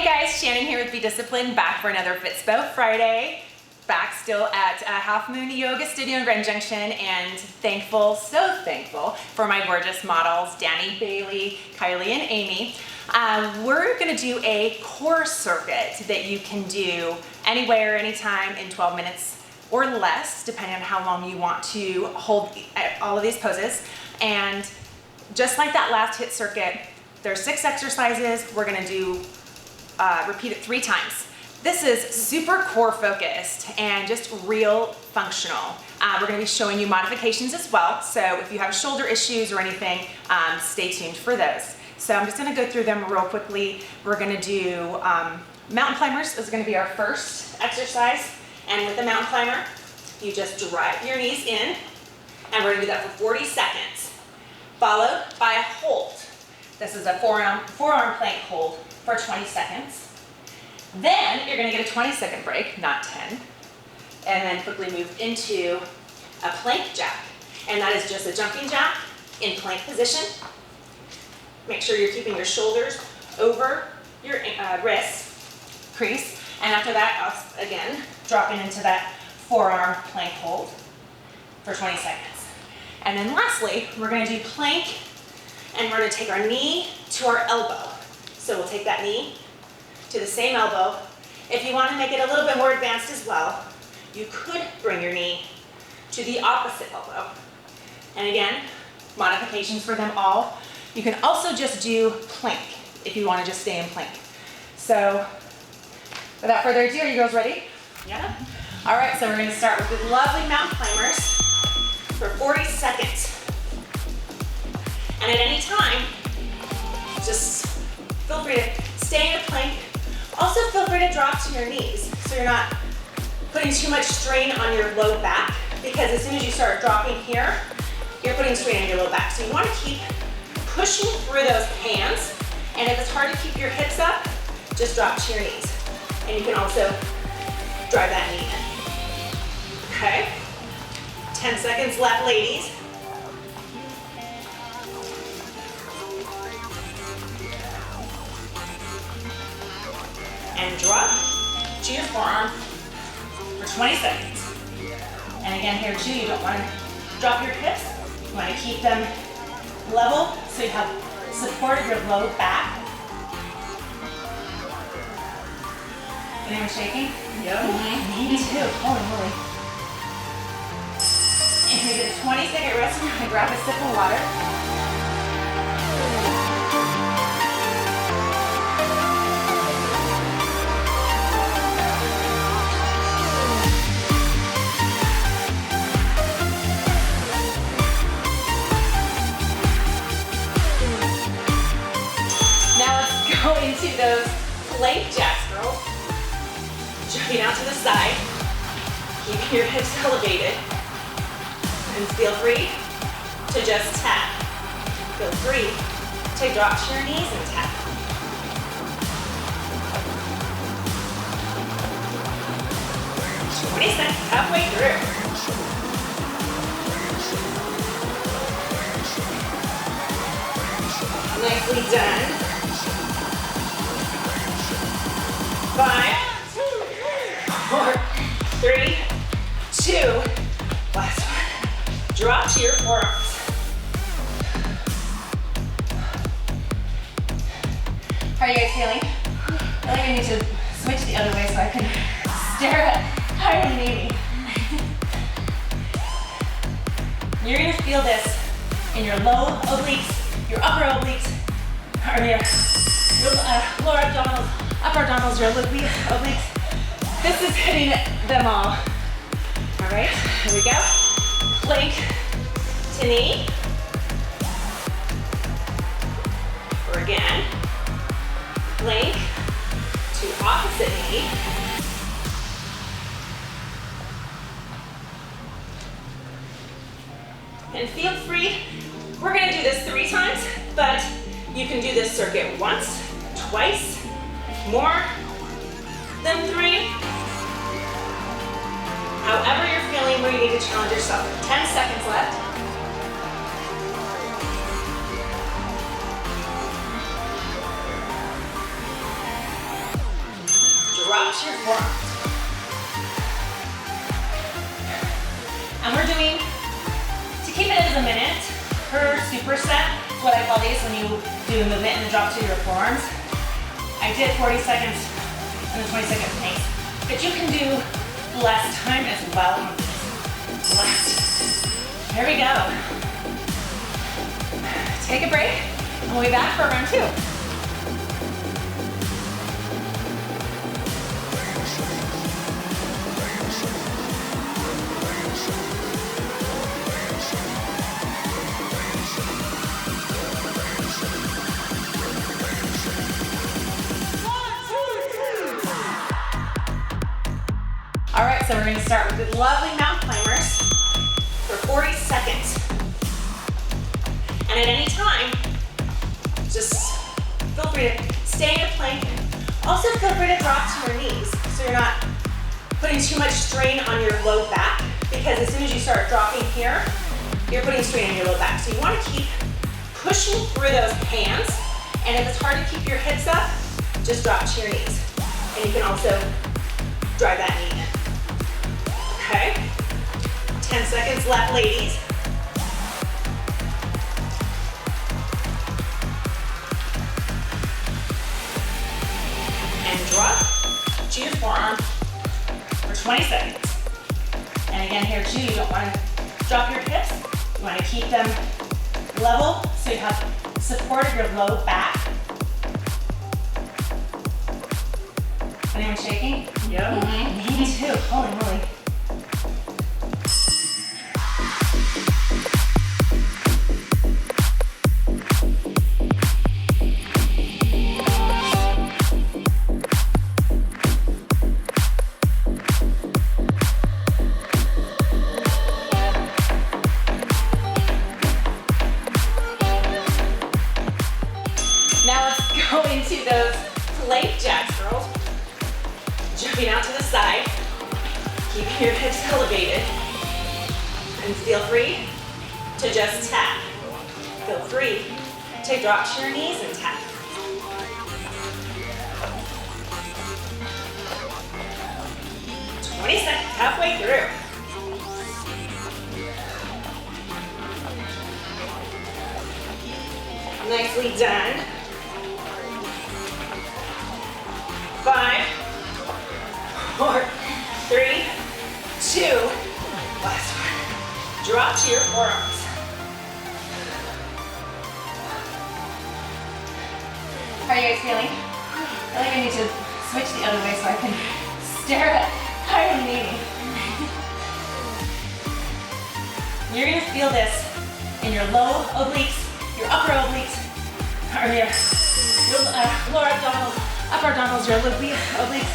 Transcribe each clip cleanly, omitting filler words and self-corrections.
Hey guys, Shannon here with Be Disciplined, back for another Fitspo Friday. Back still at Half Moon Yoga Studio in Grand Junction, and thankful, so thankful for my gorgeous models, Danny, Bailey, Kylie, and Amy. We're gonna do a core circuit that you can do anywhere, anytime in 12 minutes or less, depending on how long you want to hold all of these poses. And just like that last HIIT circuit, there's 6 exercises. We're gonna do, repeat it 3 times. This is super core focused and just real functional. We're gonna be showing you modifications as well. So if you have shoulder issues or anything, stay tuned for those. So I'm just gonna go through them real quickly. We're gonna do mountain climbers. This is gonna be our first exercise. And with the mountain climber, you just drive your knees in, and we're gonna do that for 40 seconds, followed by a hold. This is a forearm plank hold for 20 seconds. Then you're gonna get a 20-second break, not 10, and then quickly move into a plank jack. And that is just a jumping jack in plank position. Make sure you're keeping your shoulders over your wrist crease. And after that, again, dropping into that forearm plank hold for 20 seconds. And then lastly, we're gonna do plank, and we're gonna take our knee to our elbow. So we'll take that knee to the same elbow. If you want to make it a little bit more advanced as well, you could bring your knee to the opposite elbow. And again, modifications for them all. You can also just do plank if you want to just stay in plank. So without further ado, are you girls ready? Yeah? All right, so we're going to start with the lovely mountain climbers for 40 seconds. And at any time, just feel free to stay in a plank. Also feel free to drop to your knees so you're not putting too much strain on your low back, because as soon as you start dropping here, you're putting strain on your low back. So you want to keep pushing through those hands, and if it's hard to keep your hips up, just drop to your knees. And you can also drive that knee in. Okay? 10 seconds left, ladies. And drop to your forearm for 20 seconds. And again here too, you don't want to drop your hips. You want to keep them level so you have support of your low back. Anyone shaking? Yep. Me too. Holy moly. And we get a 20-second rest. We're going to grab a sip of water. Go into those plank jacks, girls. Jumping out to the side, keeping your hips elevated, and feel free to just tap. Feel free to drop to your knees and tap. Twenty seconds, halfway through. Nicely done. 5, 4, 3, 2, last one. Drop to your forearms. How are you guys feeling? I feel like I need to switch the other way so I can stare at Kylie and Amy. You're gonna feel this in your low obliques, your upper obliques, or your lower abdominals, upper abdominals, your obliques. This is hitting them all. All right, here we go. Plank to knee. Or again, plank to opposite knee. And feel free, we're gonna do this 3 times, but you can do this circuit once, twice, more than 3. However you're feeling, where you need to challenge yourself. 10 seconds left. to your forearms. And we're doing, to keep it as a minute per superset, what I call these when you do a movement and drop to your forearms. I did 40 seconds and a 20-second pace, but you can do less time as well on these. Less. Here we go. Take a break, and we'll be back for round 2. All right, so we're going to start with the lovely mountain climbers for 40 seconds. And at any time, just feel free to stay in a plank. Also feel free to drop to your knees so you're not putting too much strain on your low back, because as soon as you start dropping here, you're putting strain on your low back. So you want to keep pushing through those hands, and if it's hard to keep your hips up, just drop to your knees. And you can also drive that knee in. Okay, 10 seconds left, ladies. And drop to your forearm for 20 seconds. And again here too, you don't want to drop your hips. You want to keep them level so you have support of your low back. Anyone shaking? Yeah. Mm-hmm. Me too, holy moly. Now let's go into those plank jacks, girls. Jumping out to the side, keeping your hips elevated, and feel free to just tap. Feel free to drop to your knees and tap. "20 seconds, halfway through. Nicely done. 5, 4, 3, 2, last one. Drop to your forearms. How are you guys feeling? I feel like I need to switch the other way so I can stare at how I'm kneeling. You're gonna feel this in your low obliques, your upper obliques, or your lower abdominals, upper abdominals, your obliques.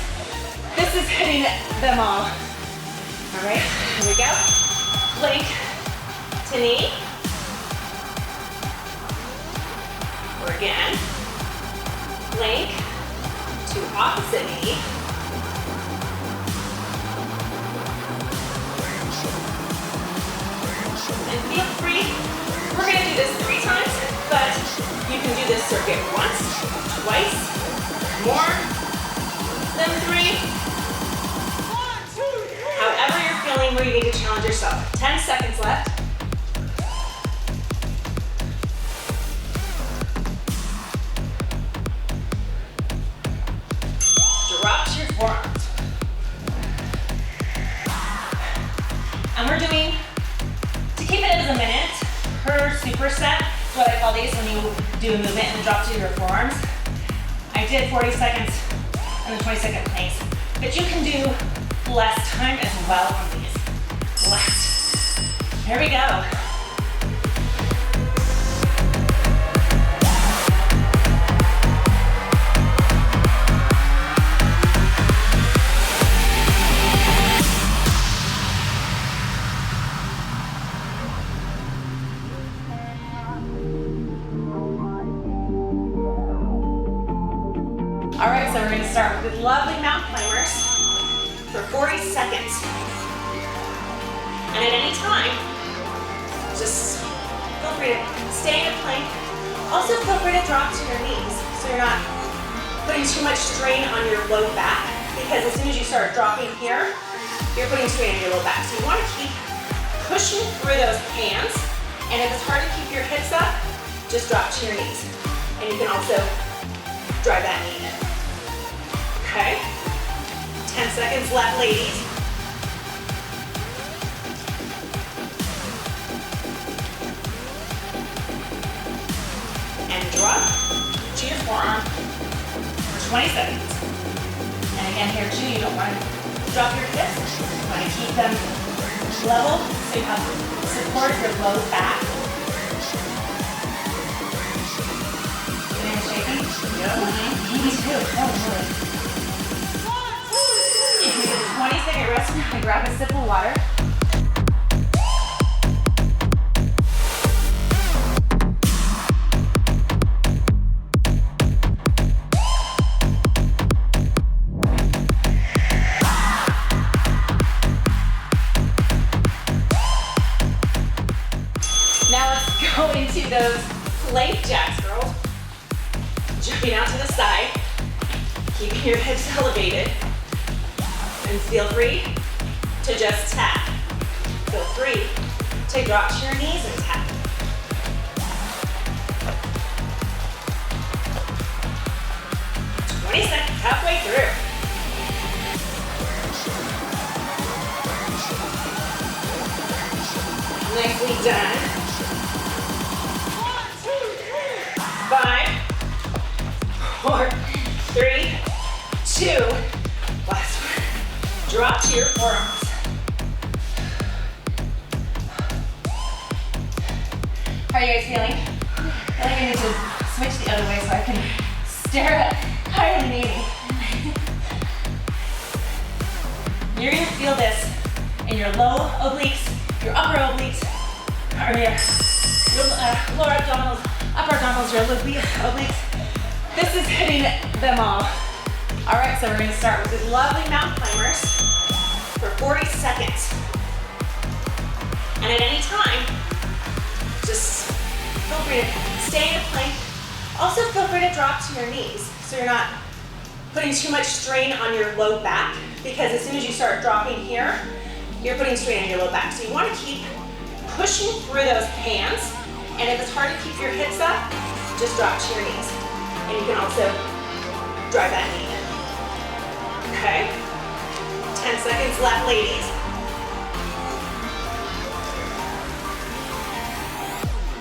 This is hitting them all. All right, here we go. Plank to knee. Or again, plank to opposite knee. And feel free, we're gonna do this 3 times, but you can do this circuit once, twice, more than 3. However you're feeling, where you need to challenge yourself. 10 seconds left. Drop to your forearms. And we're doing, to keep it as a minute per superset, what I call these when you do a movement and drop to your forearms. I did 40 seconds and a 20-second pace, but you can do less time as well on these. Less. Here we go. All right, so we're going to start with lovely mountain climbers for 40 seconds. And at any time, just feel free to stay in a plank. Also feel free to drop to your knees so you're not putting too much strain on your low back, because as soon as you start dropping here, you're putting strain on your low back. So you want to keep pushing through those hands, and if it's hard to keep your hips up, just drop to your knees. And you can also drive that knee in. Okay? 10 seconds left, ladies. And drop to your forearm for 20 seconds. And again here too, you don't want to drop your hips. You want to keep them level so you have support of your low back. Shaking? Yep. Me too. Oh, really? 20-second rest. I grab a sip of water. Now let's go into those plank jacks, girls. Jumping out to the side, keeping your hips elevated, and feel free to just tap. Feel free to drop to your knees and tap. "20 seconds, halfway through. Nicely done. 5, 4, 3, 2, last one. Drop to your forearms. How are you guys feeling? I feel like I need to switch the other way so I can stare at higher than 80. You're gonna feel this in your low obliques, your upper obliques, or your lower abdominals, upper abdominals, your obliques. This is hitting them all. All right, so we're gonna start with these lovely mountain climbers for 40 seconds. And at any time, just feel free to stay in a plank. Also feel free to drop to your knees so you're not putting too much strain on your low back, because as soon as you start dropping here, you're putting strain on your low back. So you wanna keep pushing through those hands, and if it's hard to keep your hips up, just drop to your knees. And you can also drive that knee in. Okay? 10 seconds left, ladies.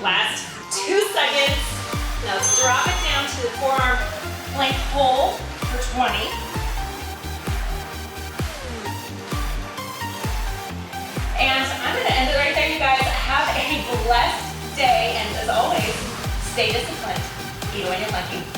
Last 2 seconds. Now let's drop it down to the forearm plank hold for 20. And I'm gonna end it right there, you guys. Have a blessed day, and as always, stay disciplined. Eat when you're lucky.